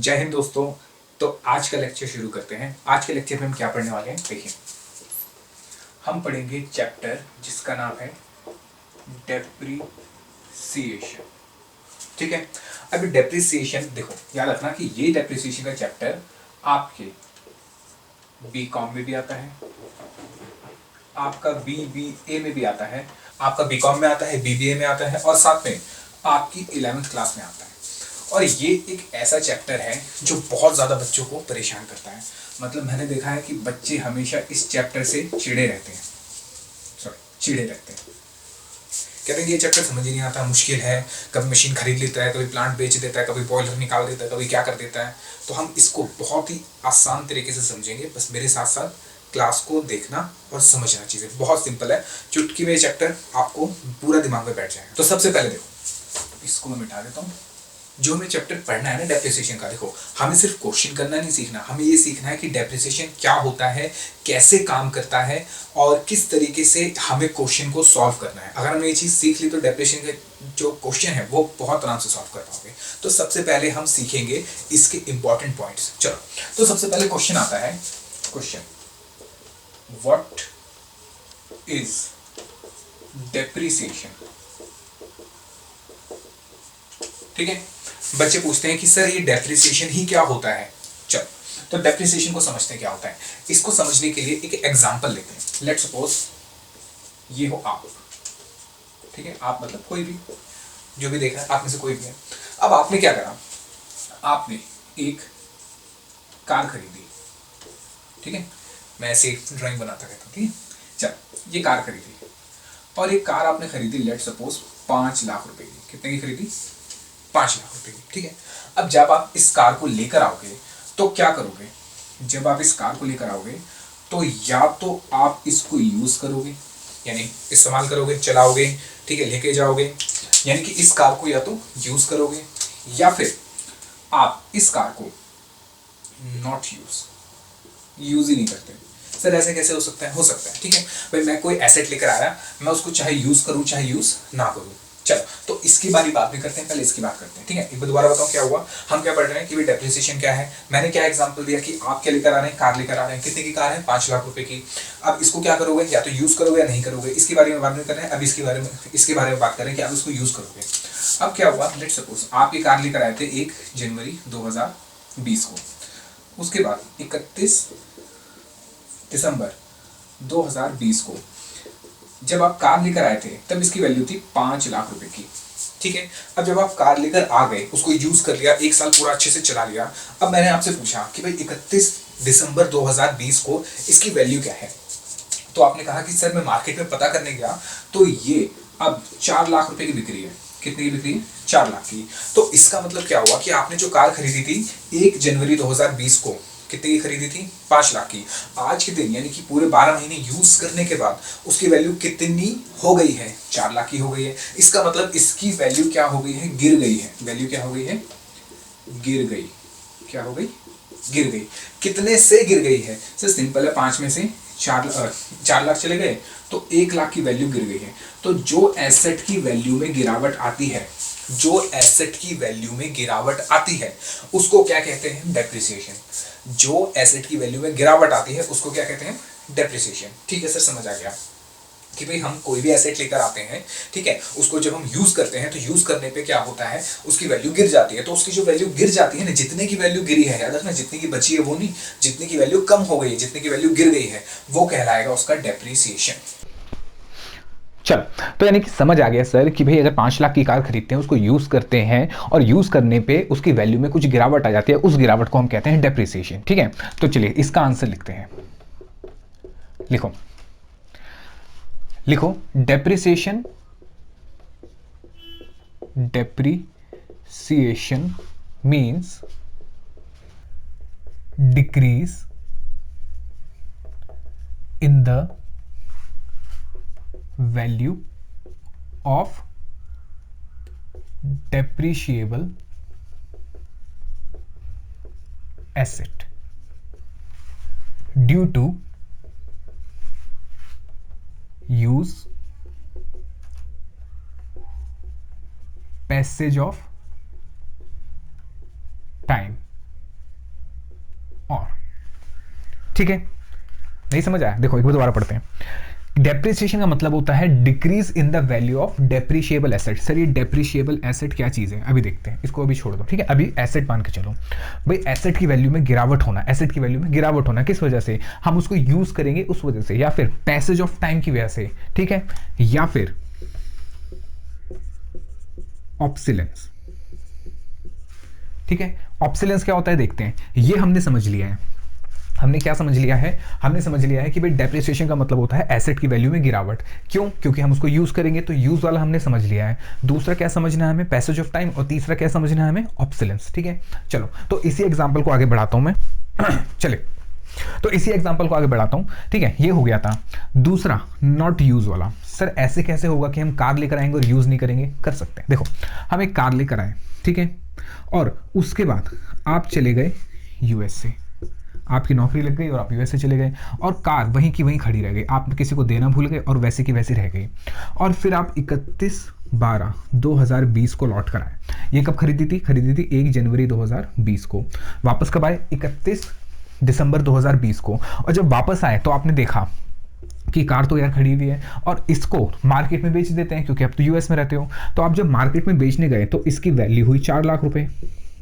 जय हिंद दोस्तों। तो आज का लेक्चर शुरू करते हैं। आज के लेक्चर में हम क्या पढ़ने वाले हैं देखिए, हम पढ़ेंगे चैप्टर जिसका नाम है डेप्रीसिएशन। ठीक है, अभी डेप्रीसिएशन देखो, याद रखना कि ये डेप्रीसिएशन का चैप्टर आपके बीकॉम में भी आता है, आपका बीबीए में भी आता है, आपका बीकॉम में आता है, बीबीए में आता है और साथ में आपकी 11th क्लास में आता है। और ये एक ऐसा चैप्टर है जो बहुत ज़्यादा बच्चों को परेशान करता है। मतलब मैंने देखा है कि बच्चे हमेशा इस चैप्टर से चिढ़े रहते हैं, कहते हैं कि ये चैप्टर समझ ही नहीं आता, मुश्किल है, कभी मशीन खरीद लेता है, कभी प्लांट बेच देता है, कभी बॉयलर निकाल देता है, कभी क्या कर देता है। तो हम इसको बहुत ही आसान तरीके से समझेंगे, बस मेरे साथ साथ क्लास को देखना और समझना। चीज़ें बहुत सिंपल है, चुटकी में चैप्टर आपको पूरा दिमाग में बैठ जाएगा। तो सबसे पहले देखो, इसको मैं मिटा देता हूँ। जो हमें चैप्टर पढ़ना है ना डेप्रिसिएशन का, देखो हमें सिर्फ क्वेश्चन करना नहीं सीखना, हमें ये सीखना है कि डेप्रिसिएशन क्या होता है, कैसे काम करता है और किस तरीके से हमें क्वेश्चन को सॉल्व करना है। अगर हमने ये चीज़ सीख ली तो डेप्रिसिएशन के जो क्वेश्चन है वो बहुत आराम से सॉल्व कर पाओगे। तो सबसे पहले हम सीखेंगे इसके इंपॉर्टेंट पॉइंट्स। चलो, तो सबसे पहले क्वेश्चन आता है, क्वेश्चन व्हाट इज डेप्रिसिएशन। ठीक है, बच्चे पूछते हैं कि सर ये डेप्रिसिएशन ही क्या होता है। चलो, तो डेप्रिसिएशन को समझते हैं क्या होता है। इसको समझने के लिए एक एग्जांपल लेते हैं। लेट्स सपोज ये हो आप, ठीक है, आप मतलब कोई भी, जो भी देख रहा है आप में से कोई भी है। अब आपने क्या करा, आपने एक कार खरीदी, ठीक है, मैं ऐसे एक ड्राइंग बनाता रहता हूँ, ठीक है। चल, ये कार खरीदी और ये कार आपने खरीदी लेट्स सपोज 5 लाख रुपए की। कितने की खरीदी? 5 लाख रुपए की, ठीक है। अब जब आप इस कार को लेकर आओगे तो क्या करोगे? जब आप इस कार को लेकर आओगे तो या तो आप इसको यूज करोगे, यानी इस्तेमाल करोगे, चलाओगे, ठीक है, लेके जाओगे, यानी कि इस कार को या तो यूज करोगे या फिर आप इस कार को नॉट यूज ही नहीं करते। सर ऐसे कैसे हो सकता है? हो सकता है, ठीक है भाई, मैं कोई एसेट लेकर आया, मैं उसको चाहे यूज करूं चाहे यूज ना करूं। चलो, तो इसकी बारी बाद में करते हैं, पहले इसकी बात करते हैं, ठीक है। एक बार दोबारा बताओ क्या हुआ, हम क्या पढ़ रहे हैं कि भाई डेप्रिसिएशन क्या है। मैंने क्या एग्जांपल दिया कि आप क्या लेकर आ रहे हैं, कार लेकर आ रहे हैं। कितने की कार है? 5 लाख रुपए की। अब इसको क्या करोगे, या तो यूज करोगे या नहीं करोगे, इसके बारे में बाद में कर रहे हैं। अब इसके बारे में बात करें कि आप इसको यूज करोगे। अब क्या हुआ, लेट्स सपोज आप ये कार लेकर आए थे 1 जनवरी 2020 को, उसके बाद 31 दिसंबर 2020 को जब आप कार लेकर आए थे तब इसकी वैल्यू थी 5 लाख रुपए की, ठीक है। अब जब आप कार लेकर आ गए, उसको यूज कर लिया, 1 साल पूरा अच्छे से चला लिया। अब मैंने आपसे पूछा कि भाई 31 दिसंबर 2020 को इसकी वैल्यू क्या है, तो आपने कहा कि सर मैं मार्केट में पता करने गया तो ये अब 4 लाख रुपए की बिक रही है। कितनी की बिक रही है? 4 लाख की। तो इसका मतलब क्या हुआ कि आपने जो कार खरीदी थी 1 जनवरी 2020 को, कितने की खरीदी थी? 5 लाख की। आज के दिन यानी कि पूरे 12 महीने यूज करने के बाद उसकी वैल्यू कितनी हो गई है? 4 लाख की हो गई है। इसका मतलब इसकी वैल्यू क्या हो गई है? गिर गई है। वैल्यू क्या हो गई है? गिर गई। क्या हो गई? गिर गई। कितने से गिर गई है? सर सिंपल है, 5 में से 4 लाख चले गए तो 1 लाख की वैल्यू गिर गई है। तो जो एसेट की वैल्यू में गिरावट आती है, जो एसेट की वैल्यू में गिरावट आती है उसको क्या कहते हैं? डेप्रिसिएशन। जो एसेट की वैल्यू में गिरावट आती है उसको क्या कहते हैं? डेप्रिसिएशन। ठीक है सर, समझ आ गया कि भाई हम कोई भी एसेट लेकर आते हैं, ठीक है, उसको जब हम यूज करते हैं तो यूज करने पे क्या होता है, उसकी वैल्यू गिर जाती है। तो उसकी जो वैल्यू गिर जाती है ना, जितने की वैल्यू गिरी है, याद रखना, जितने की बची है वो नहीं, जितने की वैल्यू कम हो गई है, जितने की वैल्यू गिर गई है, वो कहलाएगा उसका डेप्रिसिएशन। चल, तो यानी कि समझ आ गया सर कि भाई अगर 5 लाख की कार खरीदते हैं, उसको यूज करते हैं और यूज करने पे उसकी वैल्यू में कुछ गिरावट आ जाती है, उस गिरावट को हम कहते हैं डेप्रिसिएशन। ठीक है, तो चलिए इसका आंसर लिखते हैं। लिखो लिखो depreciation depreciation means decrease in the value of depreciable asset due to use, passage of time ठीक है, नहीं समझ आया? देखो एक बार दोबारा पढ़ते हैं। डेप्रिसिएशन का मतलब होता है decrease in the value of depreciable asset. Sir ये डेप्रिशिएबल एसेट क्या चीज़ है, अभी देखते हैं, इसको अभी छोड़ दो, ठीक है। अभी एसेट मान के चलो भाई, एसेट की वैल्यू में गिरावट होना, एसेट की वैल्यू में गिरावट होना किस वजह से, हम उसको यूज करेंगे उस वजह से, या फिर पैसेज ऑफ टाइम की वजह से, ठीक है, या फिर ऑब्सिलेंस, ठीक है। ऑब्सिलेंस क्या होता है देखते हैं, ये हमने समझ लिया है। हमने क्या समझ लिया है, हमने समझ लिया है कि भाई डेप्रिसिएशन का मतलब होता है एसेट की वैल्यू में गिरावट। क्यों? क्योंकि हम उसको यूज करेंगे, तो यूज वाला हमने समझ लिया है। दूसरा क्या समझना है हमें, पैसेज ऑफ टाइम, और तीसरा क्या समझना है हमें, ऑब्सिलेंस, ठीक है। चलो तो इसी एग्जांपल को आगे बढ़ाता हूं मैं चले, तो इसी एग्जांपल को आगे बढ़ाता हूं, ठीक है। ये हो गया था दूसरा नॉट यूज वाला। सर ऐसे कैसे होगा कि हम कार लेकर आएंगे और यूज नहीं करेंगे? कर सकते हैं। देखो हम एक कार लेकर आए, ठीक है, और उसके बाद आप चले गए यूएस से, आपकी नौकरी लग गई और आप यूएस से चले गए, और कार वहीं की वहीं खड़ी रह गई, आप किसी को देना भूल गए और वैसे की वैसी रह गई, और फिर आप 31/12/2020 को लौट कर आए। ये कब खरीदी थी? खरीदी थी 1 जनवरी 2020 को। वापस कब आए? 31 दिसंबर 2020 को। और जब वापस आए तो आपने देखा कि कार तो यार खड़ी हुई है, और इसको मार्केट में बेच देते हैं, क्योंकि आप तो यूएस में रहते हो। तो आप जब मार्केट में बेचने गए तो इसकी वैल्यू हुई 4 लाख रुपए।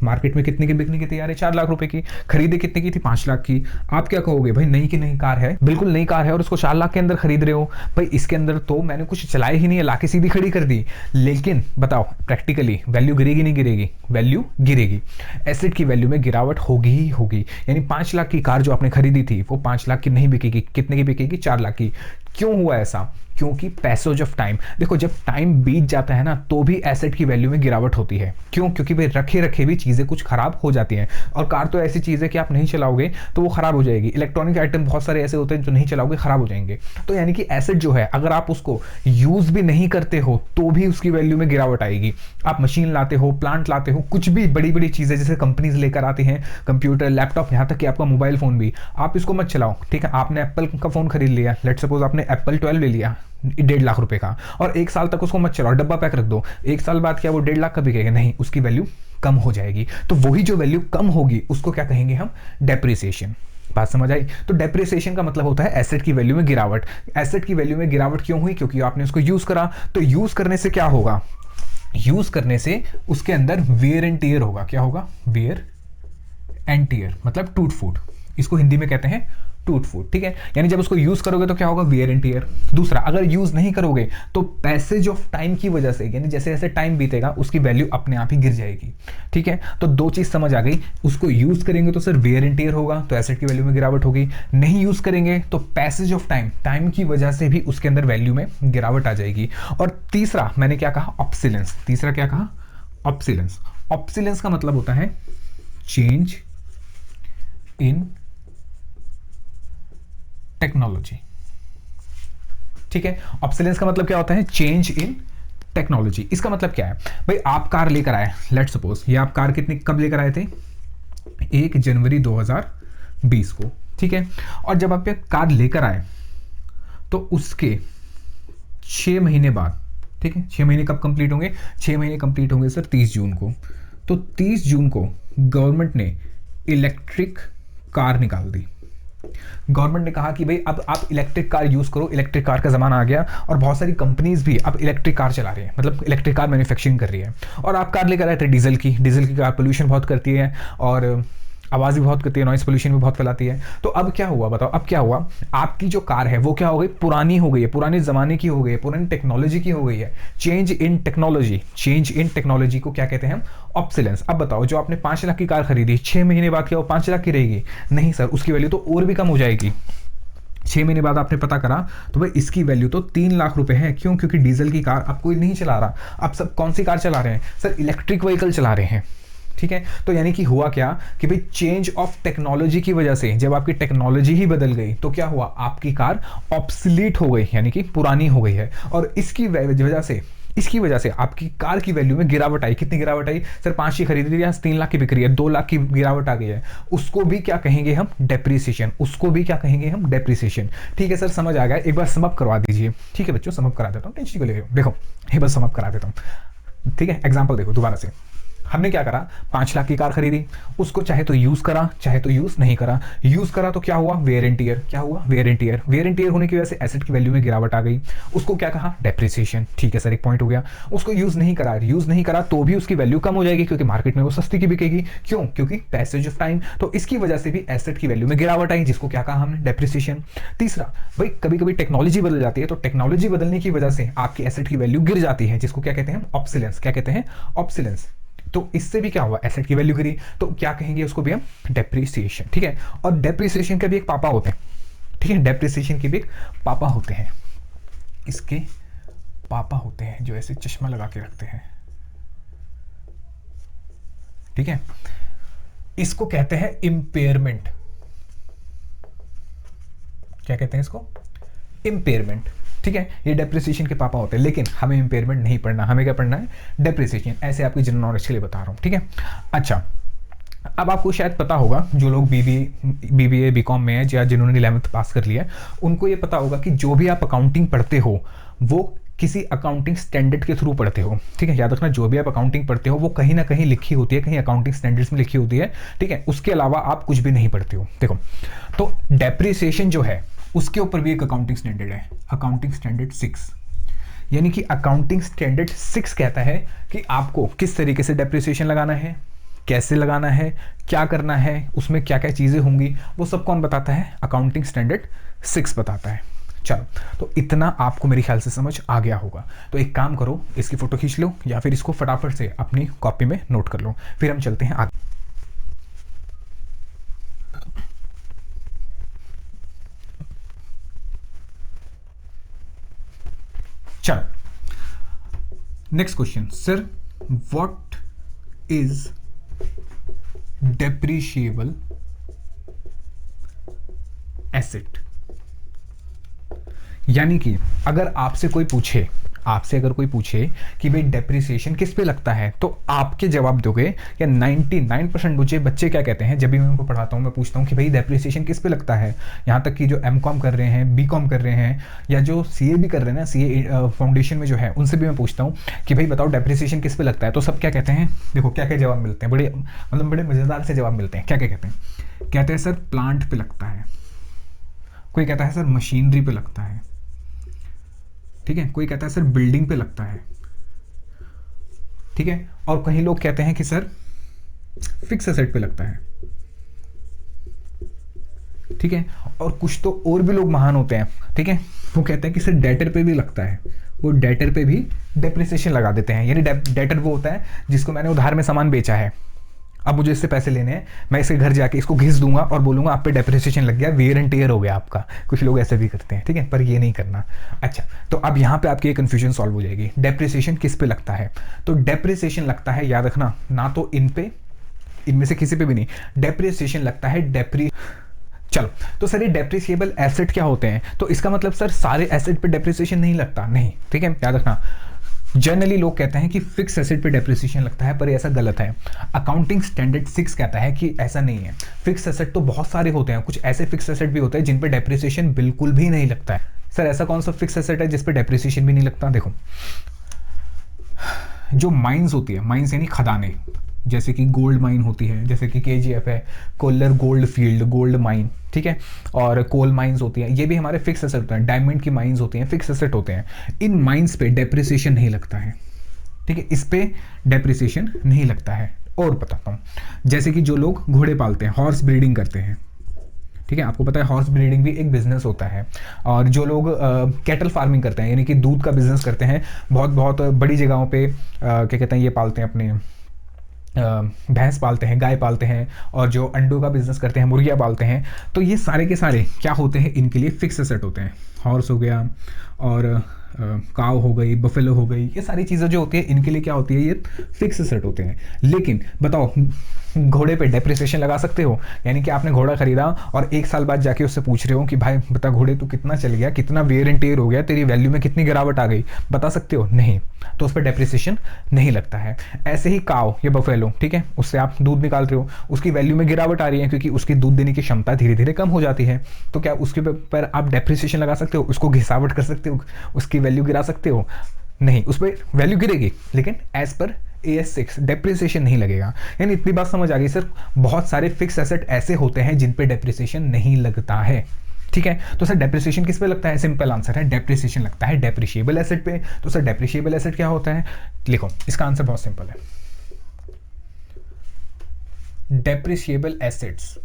मार्केट में कितने की बिकने की तैयार है? 4 लाख रुपए की। खरीदे कितने की थी? 5 लाख की। आप क्या कहोगे भाई, नई की नई कार है, बिल्कुल नई कार है, और उसको 4 लाख के अंदर खरीद रहे हो। भाई इसके अंदर तो मैंने कुछ चलाया ही नहीं है, लाके सीधी खड़ी कर दी। लेकिन बताओ प्रैक्टिकली वैल्यू गिरेगी नहीं गिरेगी? वैल्यू गिरेगी। एसेट की वैल्यू में गिरावट होगी ही होगी। यानी 5 लाख की कार जो आपने खरीदी थी वो 5 लाख की नहीं बिकेगी, कितने की बिकेगी? 4 लाख की। क्यों हुआ ऐसा? क्योंकि पैसेज ऑफ टाइम, देखो जब टाइम बीत जाता है ना तो भी एसेट की वैल्यू में गिरावट होती है। क्यों? क्योंकि भाई रखे रखे भी चीजें कुछ खराब हो जाती हैं, और कार तो ऐसी चीज है कि आप नहीं चलाओगे तो वो खराब हो जाएगी। इलेक्ट्रॉनिक आइटम बहुत सारे ऐसे होते हैं जो नहीं चलाओगे खराब हो जाएंगे। तो यानी कि एसेट जो है अगर आप उसको यूज भी नहीं करते हो तो भी उसकी वैल्यू में गिरावट आएगी। आप मशीन लाते हो, प्लांट लाते हो, कुछ भी बड़ी बड़ी चीजें जैसे कंपनीज लेकर आती हैं, कंप्यूटर, लैपटॉप, यहाँ तक कि आपका मोबाइल फोन भी, आप इसको मत चलाओ, ठीक है। आपने एप्पल का फोन खरीद लिया, लेट सपोज आपने एप्पल 12 ले लिया 1.5 लाख रुपए का, और 1 साल तक उसको मत चलाओ, डब्बा पैक रख दो। 1 साल बाद क्या वो 1.5 लाख का बिकेगा? नहीं, उसकी वैल्यू कम हो जाएगी। तो वही जो वैल्यू कम होगी उसको क्या कहेंगे हम? डेप्रिसिएशन। बात समझ आई? तो डेप्रिसिएशन का मतलब होता है एसेट की वैल्यू में गिरावट। एसेट की वैल्यू में गिरावट क्यों हुई? क्योंकि आपने उसको यूज करा। तो यूज करने से क्या होगा? यूज करने से उसके अंदर वेयर एंड टियर होगा। क्या होगा? वेयर एंड टियर, मतलब टूट फूट। इसको हिंदी में कहते हैं टूट फूट, ठीक है। यानी जब उसको यूज करोगे तो क्या होगा? Wear and tear. दूसरा, अगर यूज नहीं करोगे तो पैसेज ऑफ टाइम की वजह से, यानी जैसे जैसे टाइम बीतेगा उसकी वैल्यू अपने आप ही गिर जाएगी, ठीक है। तो दो चीज समझ आ गई। उसको यूज करेंगे तो सर वेयर एंड टियर होगा, तो एसेट की वैल्यू में गिरावट होगी। नहीं यूज करेंगे तो पैसेज ऑफ टाइम, टाइम की वजह से भी उसके अंदर वैल्यू में गिरावट आ जाएगी। और तीसरा मैंने क्या कहा? ऑब्सिलेंस। तीसरा क्या कहा? ऑब्सिलेंस। ऑब्सिलेंस का मतलब होता है चेंज इन टेक्नोलॉजी, ठीक है। ऑब्सोलेंस का मतलब क्या होता है? Change in technology. इसका मतलब क्या है भाई? आप कार लेकर आए, लेट सपोज ये आप कार कितनी कब लेकर आए थे? 1 जनवरी 2020 को, ठीक है। और जब आप ये कार लेकर आए तो उसके 6 महीने बाद, ठीक है, 6 महीने कब कंप्लीट होंगे? 6 महीने कंप्लीट होंगे सर 30 जून को। तो 30 जून को गवर्नमेंट ने इलेक्ट्रिक कार निकाल दी। गवर्नमेंट ने कहा कि भाई अब आप इलेक्ट्रिक कार यूज करो, इलेक्ट्रिक कार का जमाना आ गया, और बहुत सारी कंपनीज भी अब इलेक्ट्रिक कार चला रही है, मतलब इलेक्ट्रिक कार मैन्युफैक्चरिंग कर रही है। और आप कार लेकर आए थे डीजल की। डीजल की कार पोल्यूशन बहुत करती है और आवाज़ भी बहुत करती है, नॉइस पोल्यूशन भी बहुत फैलाती है। तो अब क्या हुआ बताओ? अब क्या हुआ? आपकी जो कार है वो क्या हो गई? पुरानी हो गई है, पुराने ज़माने की हो गई है, पुरानी टेक्नोलॉजी की हो गई है। Change in technology. Change in technology को क्या कहते हैं हम? ऑब्सोलेंस। अब बताओ, जो आपने 5 लाख की कार खरीदी, 6 महीने बाद क्या वो 5 लाख की रहेगी? नहीं सर, उसकी वैल्यू तो और भी कम हो जाएगी। 6 महीने बाद आपने पता करा तो भाई इसकी वैल्यू तो 3 लाख रुपए है। क्यों? क्योंकि डीजल की कार अब कोई नहीं चला रहा। अब सब कौन सी कार चला रहे हैं सर? इलेक्ट्रिक व्हीकल चला रहे हैं, ठीक है। तो यानी कि हुआ क्या कि भाई चेंज ऑफ टेक्नोलॉजी की वजह से, जब आपकी टेक्नोलॉजी ही बदल गई तो क्या हुआ? आपकी कार ऑब्सलीट हो गई, यानी कि पुरानी हो गई है। और इसकी वजह से आपकी कार की वैल्यू में गिरावट आई। कितनी गिरावट आई सर? 5 की खरीदी थी, 3 लाख की बिक रही है, 2 लाख की गिरावट आ गई है। उसको भी क्या कहेंगे हम? डेप्रिसिएशन। उसको भी क्या कहेंगे हम? डेप्रिसिएशन। ठीक है सर, समझ आ गया। एक बार समअप करवा दीजिए। ठीक है बच्चों, समअप करा देता हूँ, टेंशन को ले। देखो एक बार समअप करा देता हूँ, ठीक है। एग्जाम्पल देखो दोबारा से। हमने क्या करा, 5 लाख की कार खरीदी, उसको चाहे तो यूज करा चाहे तो यूज नहीं करा। यूज करा तो क्या हुआ, वेयर एंड टियर। क्या हुआ, wear and tear. Wear and tear होने की वजह से एसेट की वैल्यू में गिरावट आ गई, उसको क्या कहा, डेप्रिसिएशन। ठीक है सर, एक पॉइंट हो गया। उसको यूज नहीं करा, यूज नहीं करा तो भी उसकी वैल्यू कम हो जाएगी, क्योंकि मार्केट में वो सस्ती की बिकेगी। क्यों, क्योंकि पैसेज ऑफ टाइम। तो इसकी वजह से भी एसेट की वैल्यू में गिरावट आई, जिसको क्या कहा हमने, डेप्रिसिएशन। तीसरा, भाई कभी कभी टेक्नोलॉजी बदल जाती है, तो टेक्नोलॉजी बदलने की वजह से आपकी एसेट की वैल्यू गिर जाती है, जिसको क्या कहते हैं, ऑब्सोलेंस। क्या कहते हैं, ऑब्सोलेंस। तो इससे भी क्या हुआ, एसेट की वैल्यू गिरी, तो क्या कहेंगे उसको भी हम, डेप्रिसिएशन। ठीक है, और डेप्रिसिएशन के भी एक पापा होते हैं। ठीक है, डेप्रिसिएशन के भी एक पापा होते हैं, इसके पापा होते हैं जो ऐसे चश्मा लगा के रखते हैं। ठीक है, इसको कहते हैं इंपेयरमेंट। क्या कहते हैं इसको, इंपेयरमेंट। ठीक है, ये डेप्रिसिएशन के पापा होते हैं, लेकिन हमें इंपेयरमेंट नहीं पढ़ना, हमें क्या पढ़ना है, डेप्रिसिएशन। ऐसे आपकी जनरल नॉलेज के लिए बता रहा हूं। ठीक है, अच्छा, अब आपको शायद पता होगा, जो लोग बीबीए बीकॉम में है या जिन्होंने 11th पास कर लिया है, उनको ये पता होगा कि जो भी आप अकाउंटिंग पढ़ते हो वो किसी अकाउंटिंग स्टैंडर्ड के थ्रू पढ़ते हो। ठीक है, याद रखना, जो भी आप अकाउंटिंग पढ़ते हो वो कहीं ना कहीं लिखी होती है, कहीं अकाउंटिंग स्टैंडर्ड्स में लिखी होती है। ठीक है, उसके अलावा आप कुछ भी नहीं पढ़ते हो। देखो, तो डेप्रिसिएशन जो है उसके ऊपर भी एक अकाउंटिंग स्टैंडर्ड है, अकाउंटिंग स्टैंडर्ड 6। यानी कि अकाउंटिंग स्टैंडर्ड 6 कहता है कि आपको किस तरीके से डेप्रिसिएशन लगाना है, कैसे लगाना है, क्या करना है, उसमें क्या क्या चीज़ें होंगी, वो सब कौन बताता है, अकाउंटिंग स्टैंडर्ड 6 बताता है। चलो, तो इतना आपको मेरे ख्याल से समझ आ गया होगा। तो एक काम करो, इसकी फोटो खींच लो या फिर इसको फटाफट से अपनी कॉपी में नोट कर लो, फिर हम चलते हैं आगे। चलो, next question, sir what is depreciable asset. यानी कि अगर आपसे अगर कोई पूछे कि भाई डेप्रिसिएशन किस पे लगता है, तो आपके जवाब दोगे, या 99% बच्चे क्या कहते हैं, जब भी मैं उनको पढ़ाता हूँ मैं पूछता हूँ कि भाई डेप्रिसिएशन किस पे लगता है। यहाँ तक कि जो एमकॉम कर रहे हैं, बीकॉम कर रहे हैं, या जो सीए भी कर रहे हैं ना, सीए फाउंडेशन में जो है, उनसे भी मैं पूछता हूँ कि भाई बताओ डेप्रिसिएशन किस पे लगता है। तो सब क्या कहते हैं, देखो क्या क्या जवाब मिलते हैं, बड़े मज़ेदार से जवाब मिलते हैं। क्या क्या कहते हैं सर प्लांट पे लगता है, कोई कहता है सर मशीनरी पे लगता है, ठीक है, कोई कहता है सर बिल्डिंग पे लगता है, ठीक है, और कहीं लोग कहते हैं कि सर फिक्स एसेट पे लगता है, ठीक है, और कुछ तो और भी लोग महान होते हैं, ठीक है, वो कहते हैं कि सर डेटर पे भी लगता है, वो डेटर पे भी डेप्रिसिएशन लगा देते हैं। यानी डेटर वो होता है जिसको मैंने उधार में सामान बेचा है, अब मुझे इससे पैसे लेने हैं, मैं इसके घर जाके इसको घिस दूंगा और बोलूंगा आप पे डेप्रिसिएशन लग गया, वेयर एंड टेयर हो गया आपका। कुछ लोग ऐसे भी करते हैं, ठीक है, पर ये नहीं करना। अच्छा, तो अब यहाँ पे आपकी कन्फ्यूजन सॉल्व हो जाएगी। डेप्रिसिएशन किस पे लगता है, तो डेप्रिसिएशन लगता है, याद रखना, ना तो इन पे, इनमें से किसी पे भी नहीं, डेप्रिसिएशन लगता है चलो, तो सर ये डेप्रिसिएबल एसेट क्या होते हैं, तो इसका मतलब सर सारे एसेट पे डेप्रिसिएशन नहीं लगता, नहीं, ठीक है, याद रखना। जनरली लोग कहते हैं कि फिक्स एसेट पे डेप्रिसिएशन लगता है, पर ऐसा गलत है। अकाउंटिंग स्टैंडर्ड 6 कहता है कि ऐसा नहीं है। फिक्स एसेट तो बहुत सारे होते हैं, कुछ ऐसे फिक्स एसेट भी होते हैं जिन पे डेप्रिसिएशन बिल्कुल भी नहीं लगता है। सर ऐसा कौन सा फिक्स एसेट है जिस पे डेप्रिसिएशन भी नहीं लगता, देखो जो माइंस होती है, माइंस यानी खदानें, जैसे कि गोल्ड माइन होती है, जैसे कि केजीएफ है, Kolar gold field, gold mine, ठीक है, और कोल माइंस होती हैं, ये भी हमारे फिक्स एसेट होते हैं। डायमंड की माइंस होती हैं, फिक्स एसेट होते हैं। इन माइंस पे डेप्रिसिएशन नहीं लगता है, ठीक है, इस पे डेप्रिसिएशन नहीं लगता है। और बताता हूँ, जैसे कि जो लोग घोड़े पालते हैं, हॉर्स ब्रीडिंग करते हैं, ठीक है, आपको पता है हॉर्स ब्रीडिंग भी एक बिजनेस होता है। और जो लोग कैटल फार्मिंग करते हैं, यानी कि दूध का बिजनेस करते हैं, बहुत बहुत बड़ी जगहों पे क्या कहते हैं, ये पालते हैं, अपने भैंस पालते हैं, गाय पालते हैं, और जो अंडों का बिजनेस करते हैं, मुर्गियाँ पालते हैं, तो ये सारे के सारे क्या होते हैं, इनके लिए फिक्स एसेट होते हैं। हॉर्स हो गया, और काव हो गई, बफेलो हो गई, ये सारी चीज़ें जो होती है इनके लिए क्या होती है, ये फिक्स एसेट होते हैं। लेकिन बताओ, घोड़े पे डेप्रिसिएशन लगा सकते हो, यानी कि आपने घोड़ा खरीदा और 1 साल बाद जाके उससे पूछ रहे हो कि भाई बता घोड़े तू कितना चल गया, कितना वेयर एंड टेयर हो गया, तेरी वैल्यू में कितनी गिरावट आ गई, बता सकते हो, नहीं, तो उस पर डेप्रिसिएशन नहीं लगता है। ऐसे ही काव या बफेलो, ठीक है, उससे आप दूध निकाल रहे हो, उसकी वैल्यू में गिरावट आ रही है क्योंकि उसकी दूध देने की क्षमता धीरे धीरे कम हो जाती है, तो क्या उसके पर आप डेप्रिसिएशन लगा सकते हो, उसको घिसावट कर सकते हो, उसकी वैल्यू गिरा सकते हो, नहीं, उस पर वैल्यू गिरेगी, लेकिन एज पर AS6 डेप्रिसिएशन नहीं लगेगा। यानी इतनी बात समझ आ गई सर। बहुत सारे फिक्स एसेट ऐसे होते हैं जिन पे डेप्रिसिएशन नहीं लगता है। ठीक है, तो सर डेप्रिसिएशन किस पे लगता है? सिंपल आंसर है, डेप्रिसिएशन लगता है डेप्रिशिएबल एसेट पे। तो सर डेप्रिशिएबल एसेट क्या होता है? लिखो, इसका आंसर बहुत सिंपल है। Depreciable assets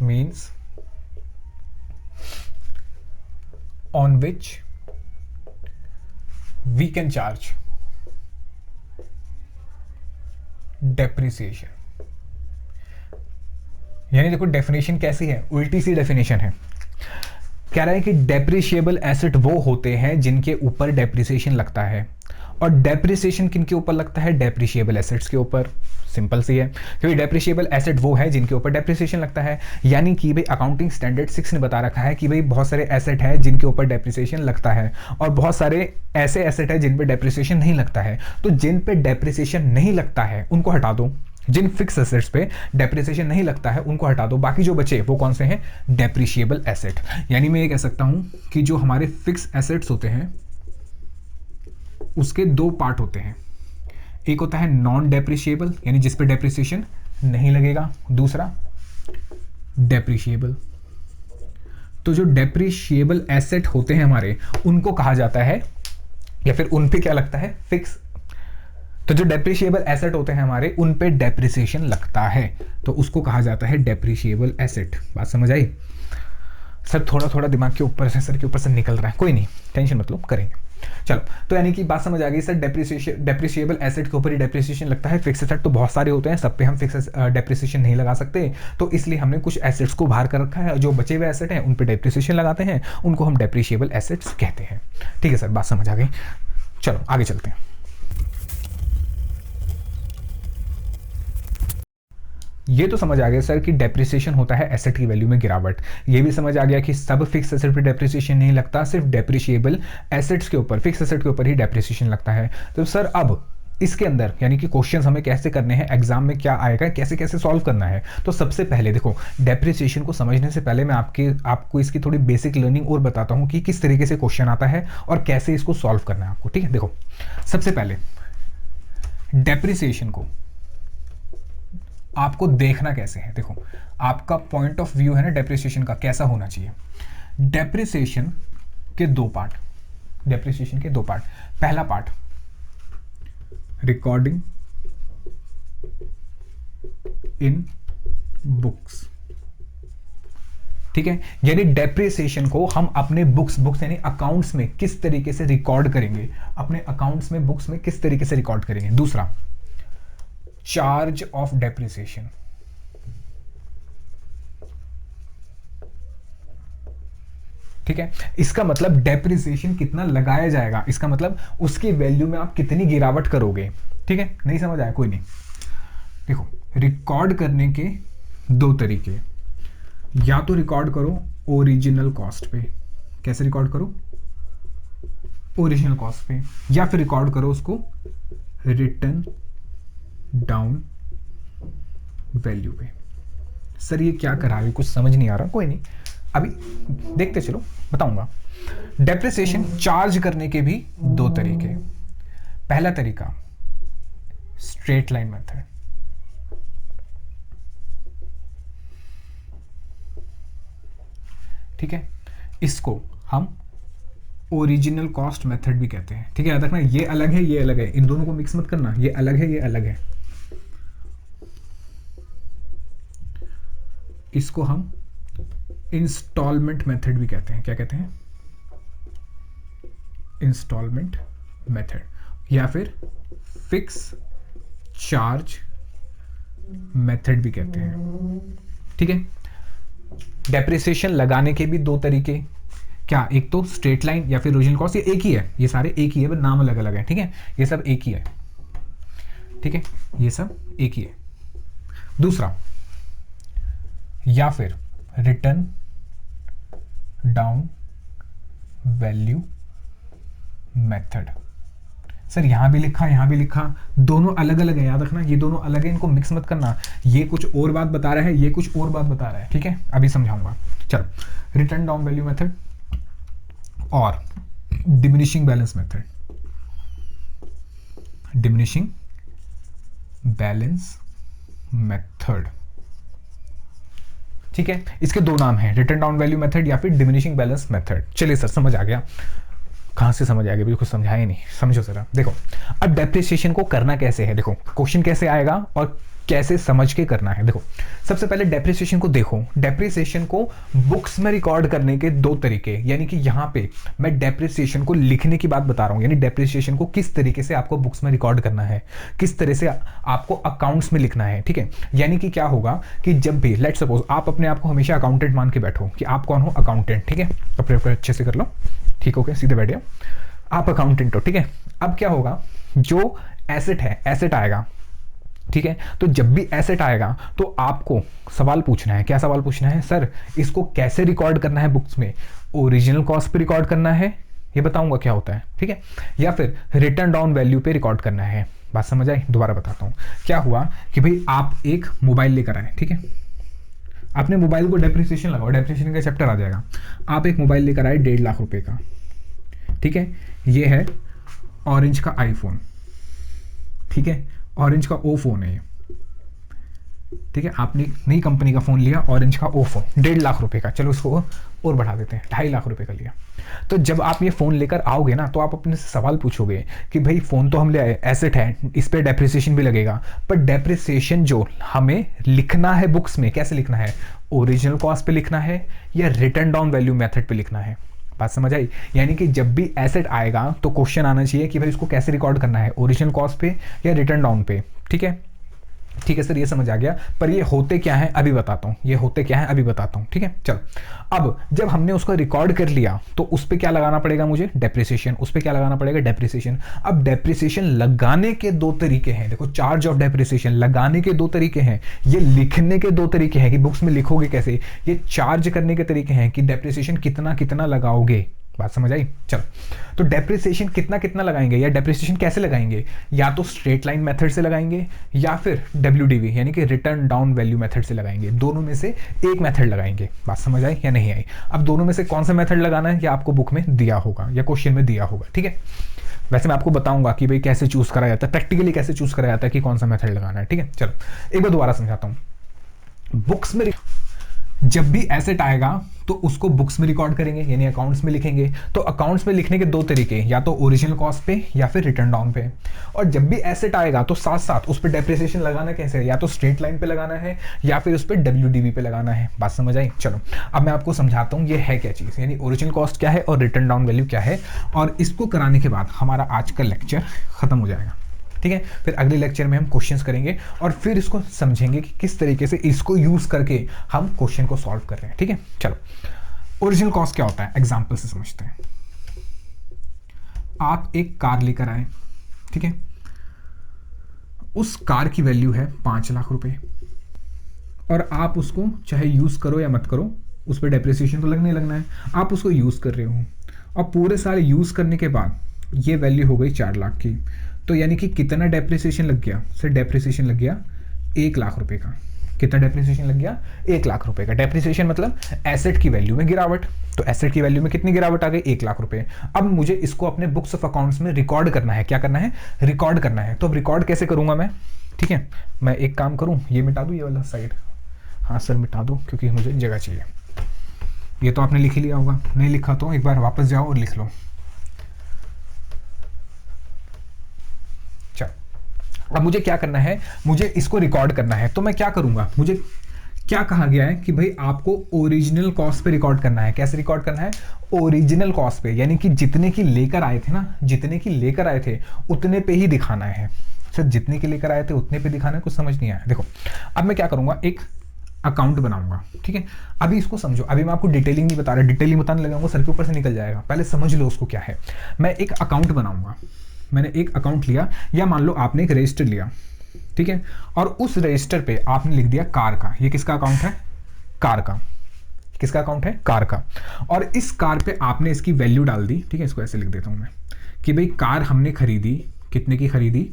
means on which we can charge depreciation। यानी देखो डेफिनेशन कैसी है, उल्टी सी डेफिनेशन है। कह रहा है कि डेप्रिशिएबल एसेट वो होते हैं जिनके ऊपर डेप्रिसिएशन लगता है। और डेप्रिसिएशन किन के ऊपर लगता है? डेप्रिशिएबल एसेट्स के ऊपर। सिंपल सी है, क्योंकि डेप्रिशिएबल एसेट वो है जिनके ऊपर डेप्रिसिएशन लगता है। यानी कि भाई अकाउंटिंग स्टैंडर्ड 6 ने बता रखा है कि भाई बहुत सारे एसेट है जिनके ऊपर डेप्रिसिएशन लगता है, और बहुत सारे ऐसे एसेट है जिन पे डेप्रिसिएशन नहीं लगता है। तो जिन पे डेप्रिसिएशन नहीं लगता है उनको हटा दो, जिन फिक्स एसेट्स पे डेप्रिसिएशन नहीं लगता है उनको हटा दो, बाकी जो बचे वो कौन से हैं? Depreciable asset. यानी मैं ये कह सकता हूं कि जो हमारे फिक्स एसेट्स होते हैं उसके दो पार्ट होते हैं। एक होता है नॉन डेप्रिशिएबल, यानी जिस पे डेप्रिसिएशन नहीं लगेगा। दूसरा डेप्रिशिएबल। तो जो डेप्रिशिएबल एसेट होते हैं हमारे, उनको कहा जाता है, या फिर उन पे क्या लगता है? फिक्स। तो जो डेप्रिशिएबल एसेट होते हैं हमारे, उन पे डेप्रिसिएशन लगता है, तो उसको कहा जाता है डेप्रिशिएबल एसेट। बात समझ आई? सर थोड़ा थोड़ा दिमाग के ऊपर से, सर के ऊपर से निकल रहा है, कोई नहीं, टेंशन मतलब करेंगे। चलो, तो यानी कि बात समझ आ गई सर। डेप्रिशिएबल एसेट के ऊपर ही डेप्रिसिएशन लगता है। फिक्स एसेट तो बहुत सारे होते हैं, सब पे हम फिक्स डेप्रिसिएशन नहीं लगा सकते, तो इसलिए हमने कुछ एसेट्स को बाहर कर रखा है। जो बचे हुए एसेट हैं उन पे डेप्रिसिएशन लगाते हैं, उनको हम डेप्रिशिएबल एसेट्स कहते हैं। ठीक है सर, बात समझ आ गई। चलो आगे चलते हैं। ये तो समझ आ गया सर कि डेप्रिसिएशन होता है एसेट की वैल्यू में गिरावट। ये भी समझ आ गया कि सब फिक्स एसेट पे डेप्रिसिएशन नहीं लगता, सिर्फ डेप्रिशिएबल एसेट्स के ऊपर, फिक्स एसेट के ऊपर ही डेप्रिसिएशन लगता है। तो सर अब इसके अंदर यानी कि क्वेश्चंस हमें कैसे करने हैं, एग्जाम में क्या आएगा, कैसे कैसे सॉल्व करना है। तो सबसे पहले देखो, डेप्रिसिएशन को समझने से पहले मैं आपको इसकी थोड़ी बेसिक लर्निंग और बताता हूँ कि किस तरीके से क्वेश्चन आता है और कैसे इसको सॉल्व करना है आपको। ठीक है, देखो सबसे पहले डेप्रिसिएशन को आपको देखना कैसे है। देखो आपका पॉइंट ऑफ व्यू है ना डेप्रिसिएशन का, कैसा होना चाहिए। डेप्रिसिएशन के दो पार्ट, डेप्रिसिएशन के दो पार्ट। पहला पार्ट रिकॉर्डिंग इन बुक्स। ठीक है, यानी डेप्रिसिएशन को हम अपने बुक्स यानी अकाउंट्स में किस तरीके से रिकॉर्ड करेंगे, अपने अकाउंट्स में, बुक्स में किस तरीके से रिकॉर्ड करेंगे। दूसरा, चार्ज ऑफ डेप्रिसिएशन। ठीक है, इसका मतलब डेप्रिसिएशन कितना लगाया जाएगा, इसका मतलब उसकी वैल्यू में आप कितनी गिरावट करोगे। ठीक है, नहीं समझ आया? कोई नहीं। देखो, रिकॉर्ड करने के दो तरीके, या तो रिकॉर्ड करो ओरिजिनल कॉस्ट पे। कैसे रिकॉर्ड करो? ओरिजिनल कॉस्ट पे। या फिर रिकॉर्ड करो उसको रिटन डाउन वैल्यू पे। सर ये क्या करा है, कुछ समझ नहीं आ रहा। कोई नहीं, अभी देखते चलो, बताऊंगा। डेप्रिसिएशन चार्ज करने के भी दो तरीके। पहला तरीका स्ट्रेट लाइन मेथड। ठीक है, इसको हम ओरिजिनल कॉस्ट मेथड भी कहते हैं। ठीक है, याद रखना, ये अलग है, ये अलग है, इन दोनों को मिक्स मत करना। ये अलग है, ये अलग है। इसको हम इंस्टॉलमेंट मेथड भी कहते हैं। क्या कहते हैं? इंस्टॉलमेंट मेथड, या फिर फिक्स चार्ज मेथड भी कहते हैं। ठीक है, डेप्रिसिएशन लगाने के भी दो तरीके। क्या? एक तो स्ट्रेट लाइन या फिर ओरिजिनल कॉस्ट। ये एक ही है, ये सारे एक ही है, बस नाम अलग अलग है। ठीक है, ये सब एक ही है। ठीक है, ये सब एक ही है। दूसरा, या फिर return down value method. Sir यहां भी लिखा, यहां भी लिखा, दोनों अलग अलग है, याद रखना, ये दोनों अलग है, इनको मिक्स मत करना। ये कुछ और बात बता रहा है, ये कुछ और बात बता रहा है। ठीक है, अभी समझाऊंगा। चलो, रिटर्न डाउन वैल्यू मेथड और diminishing balance method, diminishing balance method, ठीक है, इसके दो नाम हैं, रिटर्न डाउन वैल्यू मेथड या फिर डिमिनिशिंग बैलेंस मेथड। चलिए सर समझ आ गया, कहाँ से समझ आ गया, बिल्कुल समझा ही नहीं, समझो जरा। देखो अब डेप्रिसिएशन को करना कैसे है, देखो क्वेश्चन कैसे आएगा और कैसे समझ के करना है। देखो सबसे पहले डेप्रिसिएशन को देखो, डेप्रिसिएशन को बुक्स में रिकॉर्ड करने के दो तरीके, यानी कि यहाँ पे मैं डेप्रिसिएशन को लिखने की बात बता रहा हूँ, यानी डेप्रिसिएशन को किस तरीके से आपको बुक्स में रिकॉर्ड करना है, किस तरह से आपको अकाउंट्स में लिखना है, ठीक है। यानी कि क्या होगा कि जब भी लेट्स सपोज आप अपने आप को हमेशा अकाउंटेंट मान के बैठो कि आप कौन हो, अकाउंटेंट, ठीक है, अपने अच्छे से कर लो, ठीक हो, सीधे बैठ जाओ, आप अकाउंटेंट हो, ठीक है। अब क्या होगा, जो एसेट है, एसेट आएगा, ठीक है, तो जब भी एसेट आएगा तो आपको सवाल पूछना है, क्या सवाल पूछना है, सर इसको कैसे रिकॉर्ड करना है बुक्स में, ओरिजिनल कॉस्ट पे रिकॉर्ड करना है, ये बताऊंगा क्या होता है, ठीक है, या फिर रिटर्न डाउन वैल्यू पे रिकॉर्ड करना है। बात समझ आई, दोबारा बताता हूं। क्या हुआ कि भाई आप एक मोबाइल लेकर आए, ठीक है, आपने मोबाइल को डेप्रिसिएशन लगाओ, डेप्रिसिएशन का चैप्टर आ जाएगा, आप एक मोबाइल लेकर आए 1.5 लाख रुपए का, ठीक है, ये है ऑरेंज का आईफोन, ठीक है, ऑरेंज का ओ फोन है ये, ठीक है, आपने नई कंपनी का फोन लिया, ऑरेंज का ओ फोन 1.5 लाख रुपए का, चलो उसको और बढ़ा देते हैं, 2.5 लाख रुपए का लिया। तो जब आप ये फोन लेकर आओगे ना, तो आप अपने से सवाल पूछोगे कि भाई फोन तो हम ले आए, एसेट है, इस पर डेप्रिसिएशन भी लगेगा, पर डेप्रिसिएशन जो हमें लिखना है बुक्स में, कैसे लिखना है, ओरिजिनल कॉस्ट पे लिखना है या रिटर्न डाउन वैल्यू मेथड पे लिखना है। बात समझ आई, यानी कि जब भी एसेट आएगा तो क्वेश्चन आना चाहिए कि भाई इसको कैसे रिकॉर्ड करना है, ओरिजिनल कॉस्ट पे या रिटर्न डाउन पे, ठीक है, ठीक है सर ये समझ आ गया, पर ये होते क्या है अभी बताता हूँ, ये होते क्या है अभी बताता हूँ, ठीक है। चल अब जब हमने उसको रिकॉर्ड कर लिया तो उस पर क्या लगाना पड़ेगा मुझे, डेप्रिसिएशन, उस पर क्या लगाना पड़ेगा, डेप्रिसिएशन। अब डेप्रिसिएशन लगाने के दो तरीके हैं, देखो चार्ज ऑफ डेप्रिसिएशन लगाने के दो तरीके हैं, ये लिखने के दो तरीके हैं कि बुक्स में लिखोगे कैसे, ये चार्ज करने के तरीके हैं कि डेप्रिसिएशन कितना कितना लगाओगे। बात समझ आई, चलो तो डेप्रिसिएशन कितना कितना लगाएंगे या डेप्रिसिएशन कैसे लगाएंगे, या तो स्ट्रेट लाइन मेथड से लगाएंगे या फिर डब्ल्यूडीवी यानी कि रिटर्न डाउन वैल्यू मेथड से लगाएंगे, दोनों में से एक मेथड लगाएंगे। बात समझ आई या नहीं आई, अब दोनों में से कौन सा मेथड लगाना है या आपको बुक में दिया होगा या क्वेश्चन में दिया होगा, ठीक है। वैसे मैं आपको बताऊंगा कि भाई कैसे चूज करा जाता है, प्रैक्टिकली कैसे चूज करा जाता है कि कौन सा मेथड लगाना है, ठीक है। चलो एक बार दोबारा समझाता हूं, बुक्स में जब भी एसेट आएगा तो उसको बुक्स में रिकॉर्ड करेंगे यानी अकाउंट्स में लिखेंगे। तो अकाउंट्स में लिखने के दो तरीके, या तो ओरिजिनल कॉस्ट पे या फिर रिटर्न डाउन पे। और जब भी एसेट आएगा तो साथ साथ उस पर डेप्रिसिएशन लगाना कैसे है, या तो स्ट्रेट लाइन पे लगाना है या फिर उस पर डब्ल्यूडीवी पे लगाना है। बात समझ आई, चलो अब मैं आपको समझाता हूँ ये है क्या चीज़, यानी ओरिजिनल कॉस्ट क्या है और रिटर्न डाउन वैल्यू क्या है। और इसको कराने के बाद हमारा आज का लेक्चर खत्म हो जाएगा, ठीक है। फिर अगले लेक्चर में हम क्वेश्चंस करेंगे और फिर इसको समझेंगे कि किस तरीके से इसको यूज करके हम क्वेश्चन को सॉल्व कर रहे हैं, ठीक है। चलो ओरिजिनल कॉस्ट क्या होता है एग्जांपल से समझते हैं। आप एक कार लेकर आए, ठीक है, उस कार की वैल्यू है 5 लाख रुपए और आप उसको चाहे यूज करो या मत करो, उस पर डेप्रिसिएशन तो लगने लगना है। आप उसको यूज कर रहे हो और पूरे साल यूज करने के बाद ये वैल्यू हो गई 4 लाख की। तो यानी कि कितना डेप्रिसिएशन लग गया सर, डेप्रिसिएशन लग गया 1 लाख रुपए का। कितना डेप्रिसिएशन लग गया, 1 लाख रुपए का। डेप्रिसिएशन मतलब एसेट की वैल्यू में गिरावट, तो एसेट की वैल्यू में कितनी गिरावट आ गई, 1 लाख रुपए। अब मुझे इसको अपने बुक्स ऑफ अकाउंट्स में रिकॉर्ड करना है। क्या करना है, रिकॉर्ड करना है। तो अब रिकॉर्ड कैसे करूंगा मैं, ठीक है, मैं एक काम करूं, ये मिटा दूं ये वाला साइड, हाँ सर मिटा दूं क्योंकि मुझे जगह चाहिए। ये तो आपने लिख ही लिया होगा, नहीं लिखा तो एक बार वापस जाओ और लिख लो। अब मुझे क्या करना है, मुझे इसको रिकॉर्ड करना है। तो मैं क्या करूंगा, मुझे क्या कहा गया है कि भाई आपको ओरिजिनल कॉस्ट पे रिकॉर्ड करना है। कैसे रिकॉर्ड करना है, ओरिजिनल कॉस्ट पे, यानी कि जितने की लेकर आए थे ना, जितने की लेकर आए थे उतने पे ही दिखाना है। सर जितने की लेकर आए थे उतने पे दिखाना है, कुछ समझ नहीं आया। देखो अब मैं क्या करूंगा, एक अकाउंट बनाऊंगा, ठीक है। अभी इसको समझो, अभी मैं आपको डिटेलिंग नहीं बता रहा, डिटेलिंग बताने लगाऊंगा सर के ऊपर से निकल जाएगा। पहले समझ लो उसको क्या है। मैं एक अकाउंट बनाऊंगा, मैंने एक अकाउंट लिया, या मान लो आपने एक रजिस्टर लिया, ठीक है, और उस रजिस्टर पे आपने लिख दिया कार का। ये किसका अकाउंट है, कार का। किसका अकाउंट है, कार का। और इस कार पे आपने इसकी वैल्यू डाल दी, ठीक है, इसको ऐसे लिख देता हूं मैं कि भाई कार हमने खरीदी, कितने की खरीदी,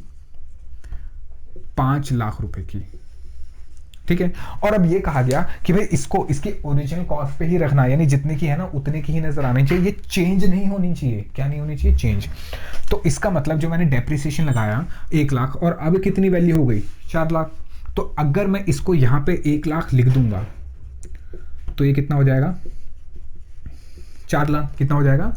5 लाख रुपए की। ठीक है। और अब ये कहा गया कि भाई इसको इसकी ओरिजिनल कॉस्ट पे ही रखना, यानी जितने की है ना उतने की ही नजर आनी चाहिए, ये चेंज नहीं होनी चाहिए। क्या नहीं होनी चाहिए? चेंज। तो इसका मतलब जो मैंने डेप्रिसिएशन लगाया 1 लाख और अब कितनी वैल्यू हो गई? 4 लाख। तो अगर मैं इसको यहाँ पे 1 लाख लिख दूंगा तो ये कितना हो जाएगा? 4 लाख। कितना हो जाएगा?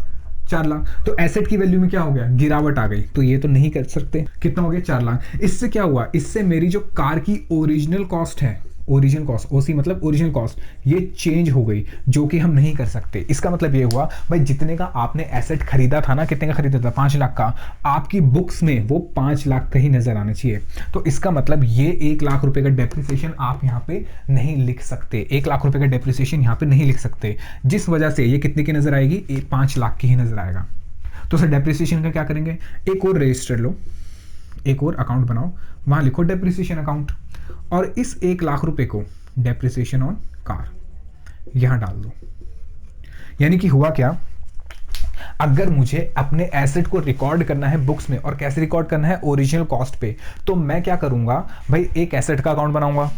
4 लाख। तो एसेट की वैल्यू में क्या हो गया? गिरावट आ गई। तो ये तो नहीं कर सकते। कितना हो गया? 4 लाख। इससे क्या हुआ? इससे मेरी जो कार की ओरिजिनल कॉस्ट है, ओरिजिनल कॉस्ट, ओसी मतलब ओरिजिनल कॉस्ट, ये चेंज हो गई, जो कि हम नहीं कर सकते। इसका मतलब ये हुआ भाई जितने का आपने एसेट खरीदा था ना, कितने का खरीदा था? 5 लाख का, आपकी बुक्स में वो 5 लाख का ही नजर आना चाहिए। तो इसका मतलब ये 1 लाख रुपए का डेप्रिसिएशन आप यहाँ पे नहीं लिख सकते। 1 लाख रुपए का डेप्रिसिएशन यहाँ पे नहीं लिख सकते, जिस वजह से ये कितने की नजर आएगी? 5 लाख की ही नजर आएगा। तो सर डेप्रिसिएशन का क्या करेंगे? एक और रजिस्टर लो, एक और अकाउंट बनाओ, वहां लिखो डेप्रिसिएशन अकाउंट, और इस 1 लाख रुपए को डेप्रिसिएशन ऑन कार यहां डाल दो। यानी कि हुआ क्या? अगर मुझे अपने एसेट को रिकॉर्ड करना है बुक्स में, और कैसे रिकॉर्ड करना है? ओरिजिनल कॉस्ट पे, तो मैं क्या करूंगा भाई? एक एसेट का अकाउंट बनाऊंगा।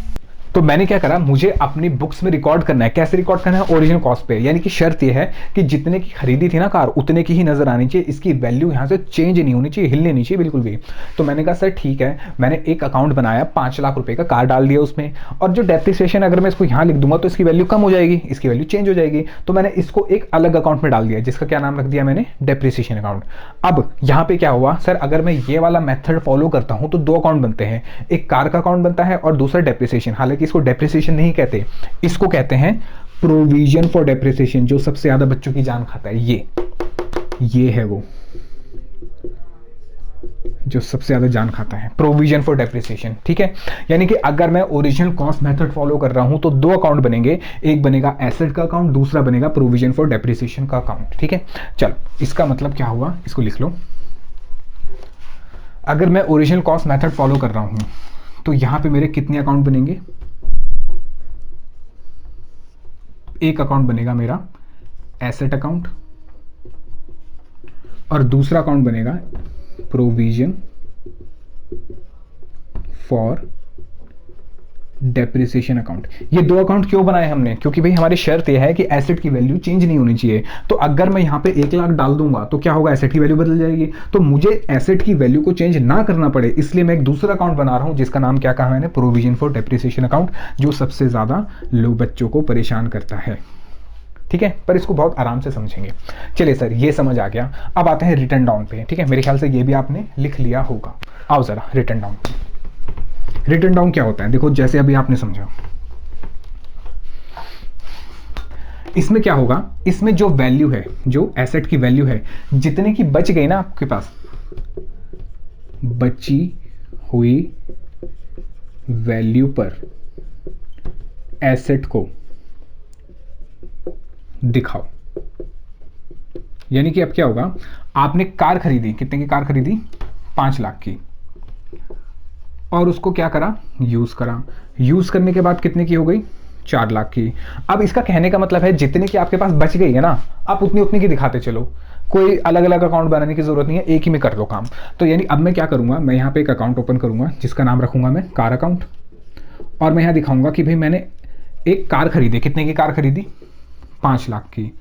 तो मैंने क्या करा? मुझे अपनी बुक्स में रिकॉर्ड करना है। कैसे रिकॉर्ड करना है? ओरिजिनल कॉस्ट पे। यानी कि शर्त यह है कि जितने की खरीदी थी ना कार, उतने की ही नजर आनी चाहिए, इसकी वैल्यू यहां से चेंज नहीं होनी चाहिए, हिलनी नहीं चाहिए बिल्कुल भी। तो मैंने कहा सर ठीक है, मैंने एक अकाउंट बनाया, 5 लाख रुपए का, कार डाल दिया उसमें, और जो डेप्रिसिएशन अगर मैं इसको यहां लिख दूंगा तो इसकी वैल्यू कम हो जाएगी, इसकी वैल्यू चेंज हो जाएगी। तो मैंने इसको एक अलग अकाउंट में डाल दिया, जिसका क्या नाम रख दिया मैंने? Depreciation account. अब यहां पे क्या हुआ सर? अगर मैं ये वाला मेथड फॉलो करता हूं तो 2 अकाउंट बनते हैं, एक कार का अकाउंट बनता है और दूसरा डेप्रिसिएशन। हालांकि इसको डेप्रिसिएशन नहीं कहते, इसको कहते हैं प्रोविजन फॉर डेप्रिसिएशन, जो सबसे ज्यादा बच्चों की जान खाता है। ये है वो जो सबसे ज्यादा जान खाता है, प्रोविजन फॉर डेप्रिसिएशन। ठीक है, यानी कि अगर मैं ओरिजिनल कॉस्ट मेथड फॉलो कर रहा हूं तो 2 अकाउंट बनेंगे, एक बनेगा एसेट का अकाउंट, दूसरा बनेगा प्रोविजन फॉर डेप्रिसिएशन का अकाउंट। ठीक है, चलो इसका मतलब क्या हुआ, इसको लिख लो। अगर मैं ओरिजिनल कॉस्ट मेथड फॉलो कर रहा हूं तो यहां पे मेरे कितने अकाउंट बनेंगे? एक अकाउंट बनेगा मेरा एसेट अकाउंट, और दूसरा अकाउंट बनेगा प्रोविजन फॉर डेप्रिसिएशन अकाउंट। ये 2 अकाउंट क्यों बनाए हमने? क्योंकि भाई हमारी शर्त यह है कि एसेट की वैल्यू चेंज नहीं होनी चाहिए। तो अगर मैं यहां पे 1 लाख डाल दूंगा तो क्या होगा? एसेट की वैल्यू बदल जाएगी। तो मुझे एसेट की वैल्यू को चेंज ना करना पड़े, इसलिए मैं एक दूसरा अकाउंट बना रहा हूं, जिसका नाम क्या कहा मैंने? प्रोविजन फॉर डेप्रिसिएशन अकाउंट, जो सबसे ज्यादा लोग बच्चों को परेशान करता है। ठीक है, पर इसको बहुत आराम से समझेंगे। चलिए सर, ये समझ आ गया। अब आते हैं रिटर्न डाउन पे। ठीक है, मेरे ख्याल से ये भी आपने लिख लिया होगा। आओ जरा रिटर्न डाउन। रिटर्न डाउन क्या होता है? देखो, जैसे अभी आपने समझा, इसमें क्या होगा? इसमें जो वैल्यू है, जो एसेट की वैल्यू है, जितने की बच गई ना आपके पास, बची हुई वैल्यू पर एसेट को दिखाओ। यानी कि अब क्या होगा? आपने कार खरीदी, कितने की कार खरीदी? 5 लाख की, और उसको क्या करा? यूज करा। यूज करने के बाद कितने की हो गई? 4 लाख की। अब इसका कहने का मतलब है जितने की आपके पास बच गई है ना, आप उतनी उतनी की दिखाते चलो, कोई अलग अलग अकाउंट बनाने की जरूरत नहीं है, एक ही में कर लो काम। तो यानी अब मैं क्या करूंगा? मैं यहाँ पे एक अकाउंट ओपन करूंगा, जिसका नाम रखूंगा मैं कार अकाउंट, और मैं यहाँ दिखाऊंगा कि भाई मैंने एक कार खरीदी। कितने की कार खरीदी? 5 लाख की।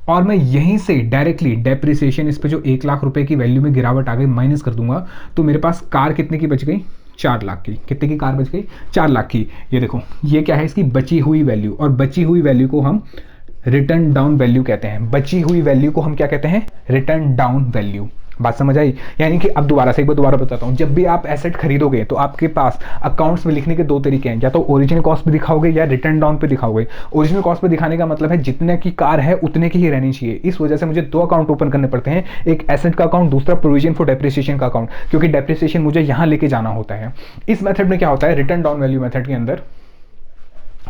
और मैं यहीं से डायरेक्टली डेप्रिसिएशन, इस पे जो 1 लाख रुपए की वैल्यू में गिरावट आ गई, माइनस कर दूंगा। तो मेरे पास कार कितने की बच गई? 4 लाख की। कितने की कार बच गई? 4 लाख की। ये देखो, ये क्या है? इसकी बची हुई वैल्यू, और बची हुई वैल्यू को हम रिटर्न डाउन वैल्यू कहते हैं। बची हुई वैल्यू को हम क्या कहते हैं? Return down value. बात समझ आई? यानी कि अब दोबारा से एक बार दोबारा बताता हूं, जब भी आप एसेट खरीदोगे तो आपके पास अकाउंट्स में लिखने के 2 तरीके हैं, या तो ओरिजिनल कॉस्ट पे दिखाओगे या रिटर्न डाउन पे दिखाओगे। ओरिजिनल कॉस्ट पे दिखाने का मतलब है जितने की कार है उतने की ही रहनी चाहिए। इस वजह से मुझे 2 अकाउंट ओपन करने पड़ते हैं, एक एसेट का अकाउंट, दूसरा प्रोविजन फॉर डेप्रिसिएशन का अकाउंट, क्योंकि डेप्रिसिएशन मुझे यहां लेके जाना होता है। इस मेथड में क्या होता है? रिटर्न डाउन वैल्यू मेथड के अंदर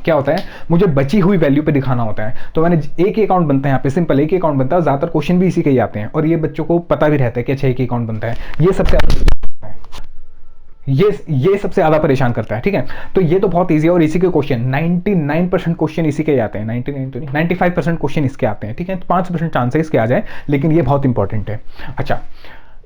क्या होता है? मुझे बची हुई वैल्यू पे दिखाना होता है। तो मैंने एक ही अकाउंट बनता है, यहाँ पे सिंपल एक ही अकाउंट बनता है। ज्यादातर क्वेश्चन भी इसी के ही आते हैं, और ये बच्चों को पता भी रहता है कि अच्छा एक ही अकाउंट बनता है। ये सबसे ये सबसे ज्यादा परेशान करता है। ठीक है, तो ये तो बहुत इजी है, और इसी के क्वेश्चन 99% क्वेश्चन इसी के ही आते हैं। 99 तो नहीं, 95% क्वेश्चन इसके आते हैं। ठीक है, 5% चांस है इसके आ जाए, लेकिन ये बहुत इंपॉर्टेंट है। अच्छा,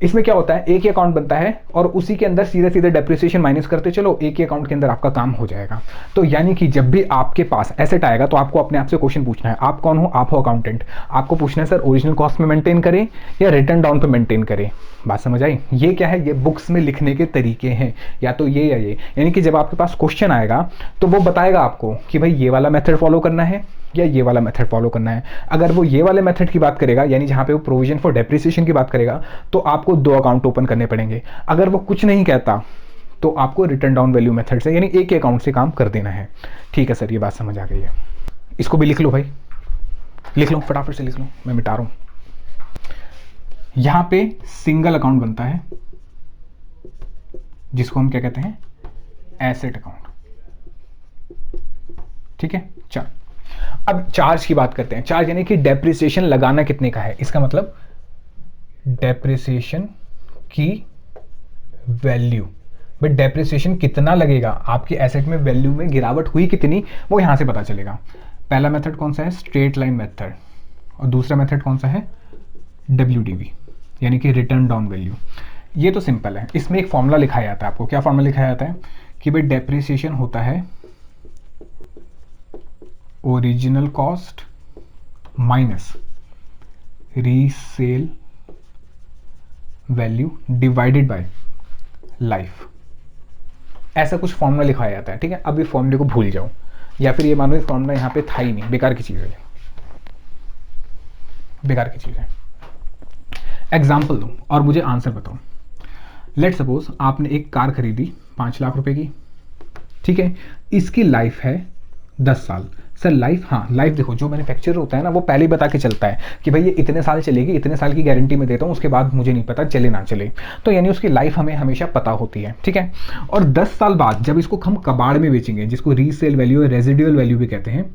इसमें क्या होता है, एक ही अकाउंट बनता है और उसी के अंदर सीधे सीधे डेप्रिसिएशन माइनस करते चलो, एक ही अकाउंट के अंदर आपका काम हो जाएगा। तो यानी कि जब भी आपके पास एसेट आएगा तो आपको अपने आप से क्वेश्चन पूछना है, आप कौन हो, आप हो अकाउंटेंट, आपको पूछना है सर ओरिजिनल कॉस्ट में मेंटेन करें या रिटर्न डाउन पे मेंटेन करें। बात समझ आई? ये क्या है, ये बुक्स में लिखने के तरीके हैं, या तो ये या ये। यानी कि जब आपके पास क्वेश्चन आएगा तो वो बताएगा आपको कि भाई ये वाला मेथड फॉलो करना है या ये वाला मेथड फॉलो करना है। अगर वो ये वाले मेथड की बात करेगा, यानी जहाँ पे वो प्रोविजन फॉर डेप्रिसिएशन की बात करेगा, तो आपको 2 अकाउंट ओपन करने पड़ेंगे। अगर वो कुछ नहीं कहता तो आपको रिटर्न डाउन वैल्यू मेथड से, यानी एक ही अकाउंट से काम कर देना है। ठीक है सर, ये बात समझ आ गई है। इसको भी लिख लो भाई, लिख लो फटाफट से लिख लो, मैं मिटा रहा हूँ। यहाँ पे सिंगल अकाउंट बनता है जिसको हम क्या कहते हैं, एसेट अकाउंट। ठीक है, चल अब चार्ज की बात करते हैं। चार्ज यानी कि डेप्रिसिएशन लगाना कितने का है, इसका मतलब डेप्रिसिएशन की वैल्यू। बट डेप्रिसिएशन कितना लगेगा, आपकी एसेट में वैल्यू में गिरावट हुई कितनी, वो यहां से पता चलेगा। पहला मेथड कौन सा है, स्ट्रेट लाइन मेथड, और दूसरा मेथड कौन सा है, WDV यानी कि रिटर्न डाउन वैल्यू। ये तो सिंपल है, इसमें एक फॉर्मूला लिखाया जाता है। आपको क्या फॉर्मूला लिखाया जाता है कि भाई डेप्रिसिएशन होता है original cost minus resale value divided by life. ऐसा कुछ फॉर्मूला लिखाया जाता है। ठीक है, अब इस फॉर्मूले को भूल जाओ, या फिर ये मानो इस फॉर्मूला यहाँ पे था ही नहीं, बेकार की चीज़ है, बेकार की चीज़ है। एग्जाम्पल दो और मुझे आंसर बताओ। लेट सपोज आपने एक कार खरीदी 5 लाख रुपए की। ठीक है, इसकी लाइफ है 10 साल। सर लाइफ, हाँ लाइफ देखो, जो मैन्युफैक्चरर होता है ना वो पहले ही बता के चलता है कि भाई ये इतने साल चलेगी, इतने साल की गारंटी में देता हूँ, उसके बाद मुझे नहीं पता चले ना चले। तो यानी उसकी लाइफ हमें हमेशा पता होती है। ठीक है, और 10 साल बाद जब इसको हम कबाड़ में बेचेंगे, जिसको रीसेल वैल्यू या रेजिडुअल वैल्यू भी कहते हैं,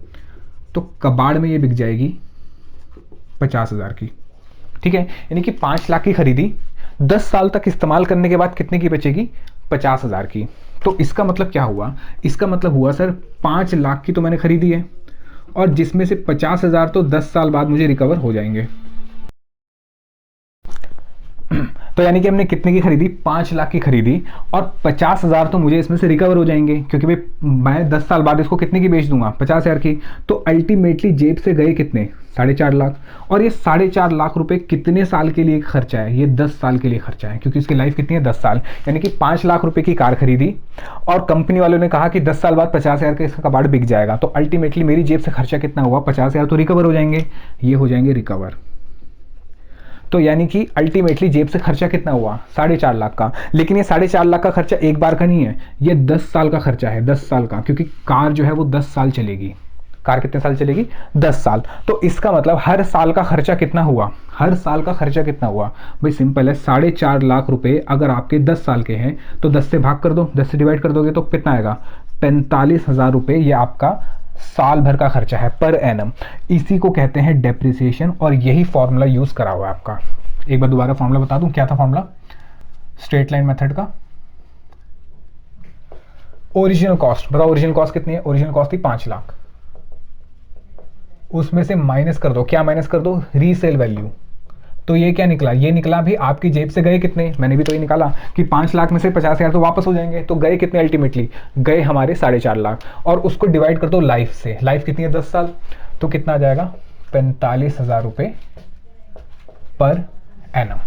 तो कबाड़ में ये बिक जाएगी 50,000 की। ठीक है, यानी कि 5 लाख की खरीदी, 10 साल तक इस्तेमाल करने के बाद कितने की बचेगी, 50,000 की। तो इसका मतलब क्या हुआ, इसका मतलब हुआ सर 5 लाख की तो मैंने खरीदी है और जिसमें से 50,000 तो 10 साल बाद मुझे रिकवर हो जाएंगे। तो यानी कि हमने कितने की खरीदी, 5 लाख की खरीदी, और 50,000 तो मुझे इसमें से रिकवर हो जाएंगे, क्योंकि भाई मैं 10 साल बाद इसको कितने की बेच दूंगा, 50,000 की। तो अल्टीमेटली जेब से गए कितने, 4.5 लाख। और ये 4.5 लाख रुपए कितने साल के लिए खर्चा है, ये 10 साल के लिए खर्चा है, क्योंकि इसकी लाइफ कितनी है, 10 साल। यानी कि 5 लाख रुपए की कार खरीदी और कंपनी वालों ने कहा कि 10 साल बाद 50,000 का इसका कबाड़ बिक जाएगा। तो अल्टीमेटली मेरी जेब से खर्चा कितना हुआ, 50,000 तो रिकवर हो जाएंगे, ये हो जाएंगे रिकवर। तो यानी कि अल्टीमेटली जेब से खर्चा कितना हुआ, 4.5 लाख का। लेकिन ये 4.5 लाख का खर्चा एक बार का नहीं है, ये 10 साल का खर्चा है, 10 साल का, क्योंकि कार जो है वो 10 साल चलेगी। कार कितने साल चलेगी, 10 साल। तो इसका मतलब हर साल का खर्चा कितना हुआ, हर साल का खर्चा कितना हुआ, भाई सिंपल है, 4.5 लाख रुपए अगर आपके 10 साल के हैं तो 10 से भाग कर दो, 10 से डिवाइड कर दोगे तो कितना आएगा, 45,000 रुपये। ये आपका साल भर का खर्चा है पर एनम। इसी को कहते हैं डेप्रिसिएशन, और यही फॉर्मूला यूज करा हुआ है आपका। एक बार दोबारा फॉर्मूला बता दूं, क्या था फॉर्मूला, स्ट्रेट लाइन मेथड का ओरिजिनल कॉस्ट, बताओ ओरिजिनल कॉस्ट कितनी है, ओरिजिनल कॉस्ट थी 5 लाख, उसमें से माइनस कर दो, क्या माइनस कर दो, रीसेल वैल्यू। तो ये क्या निकला, ये निकला भी आपकी जेब से गए कितने, मैंने भी तो ये निकाला कि 5 लाख में से 50,000 तो वापस हो जाएंगे, तो गए कितने, अल्टीमेटली गए हमारे 4.5 लाख। और उसको डिवाइड कर दो लाइफ से, लाइफ कितनी है, 10 साल, तो कितना आ जाएगा, 45,000 रुपये पर एनम।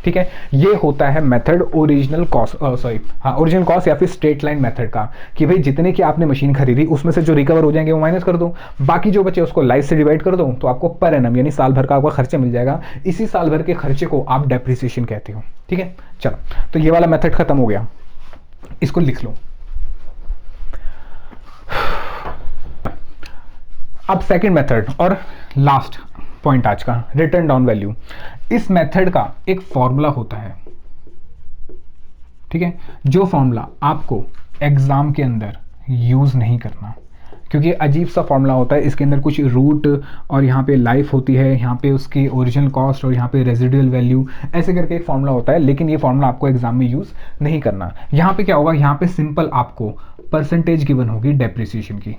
ठीक है, ये होता है मेथड ओरिजिनल कॉस्ट, सॉरी हाँ ओरिजिनल कॉस्ट या फिर स्ट्रेट लाइन मेथड का, कि भाई जितने की आपने मशीन खरीदी उसमें से जो रिकवर हो जाएंगे वो माइनस कर दो, बाकी जो बचे उसको लाइफ से डिवाइड कर दो, तो आपको पर एनम यानी साल भर का आपका खर्चा मिल जाएगा। इसी साल भर के खर्चे को आप डेप्रिसिएशन कहते हो। ठीक है, चलो तो ये वाला मेथड खत्म हो गया, इसको लिख लो। अब सेकेंड मेथड और लास्ट पॉइंट आज का, रिटर्न डाउन वैल्यू। इस मेथड का एक फॉर्मूला होता है। ठीक है, जो फॉर्मूला आपको एग्जाम के अंदर यूज नहीं करना, क्योंकि अजीब सा फॉर्मूला होता है, इसके अंदर कुछ रूट और यहाँ पे लाइफ होती है, यहाँ पे उसकी ओरिजिनल कॉस्ट और यहाँ पे रेजिडुअल वैल्यू, ऐसे करके एक फॉर्मूला होता है। लेकिन ये फॉर्मूला आपको एग्जाम में यूज नहीं करना। यहाँ पे क्या होगा, यहाँ पे सिंपल आपको परसेंटेज गिवन होगी डेप्रिसिएशन की,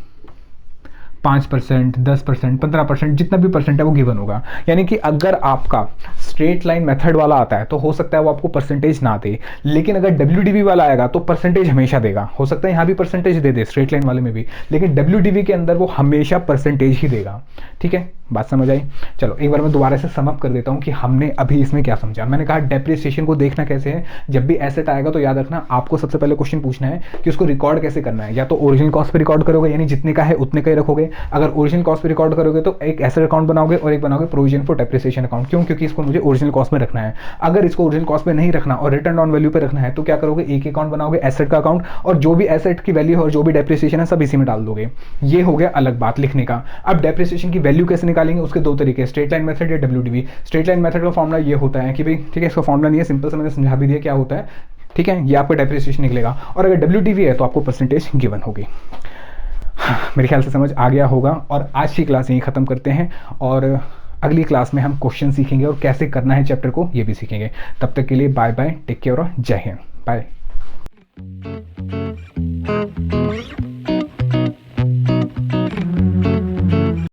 5%, 10%, 15%, जितना भी परसेंट है वो गिवन होगा। यानी कि अगर आपका स्ट्रेट लाइन मेथड वाला आता है तो हो सकता है वो आपको परसेंटेज ना दे, लेकिन अगर WDV वाला आएगा तो परसेंटेज हमेशा देगा। हो सकता है यहाँ भी परसेंटेज दे दे स्ट्रेट लाइन वाले में भी, लेकिन WDV के अंदर वो हमेशा परसेंटेज ही देगा। ठीक है, बात समझ आई? चलो एक बार मैं दोबारा से सम अप कर देता हूँ कि हमने अभी इसमें क्या समझा। मैंने कहा डेप्रिसिएशन को देखना कैसे है, जब भी एसेट आएगा तो याद रखना आपको सबसे पहले क्वेश्चन पूछना है कि उसको रिकॉर्ड कैसे करना है। या तो ओरिजिनल कॉस्ट पे रिकॉर्ड करोगे, यानी जितने का है उतने का ही रखोगे। अगर ओरिजिनल कॉस्ट पे रिकॉर्ड करोगे तो एक एसेट अकाउंट बनाओगे और एक बनाओगे प्रोविजन फॉर डेप्रिसिएशन अकाउंट। क्यों? क्योंकि इसको मुझे ओरिजिनल कॉस्ट में रखना है। अगर इसको ओरिजिनल कॉस्ट में नहीं रखना और रिटर्न ऑन वैल्यू पे रखना है तो क्या करोगे, एक अकाउंट बनाओगे एसेट का अकाउंट, और जो भी एसेट की वैल्यू है और जो भी डेप्रिसिएशन है सब इसी में डाल दोगे। ये हो गया अलग बात लिखने का। अब डेप्रिसिएशन की वैल्यू कैसे निकालेंगे, उसके दो तरीके, स्ट्रेट लाइन मेथड या WDV। स्ट्रेट लाइन मेथड का फॉर्मूला ये होता है कि भाई ठीक है, इसका फॉर्मूला नहीं है, सिंपल से मैंने समझा भी दिया क्या होता है। ठीक है, ये आपका डेप्रिसिएशन निकलेगा, और अगर WDV है तो आपको परसेंटेज गिवन होगी। मेरे ख्याल से समझ आ गया होगा, और आज की क्लास यहीं ख़त्म करते हैं, और अगली क्लास में हम क्वेश्चन सीखेंगे और कैसे करना है चैप्टर को ये भी सीखेंगे। तब तक के लिए बाय बाय, टेक केयर और जय हिंद, बाय।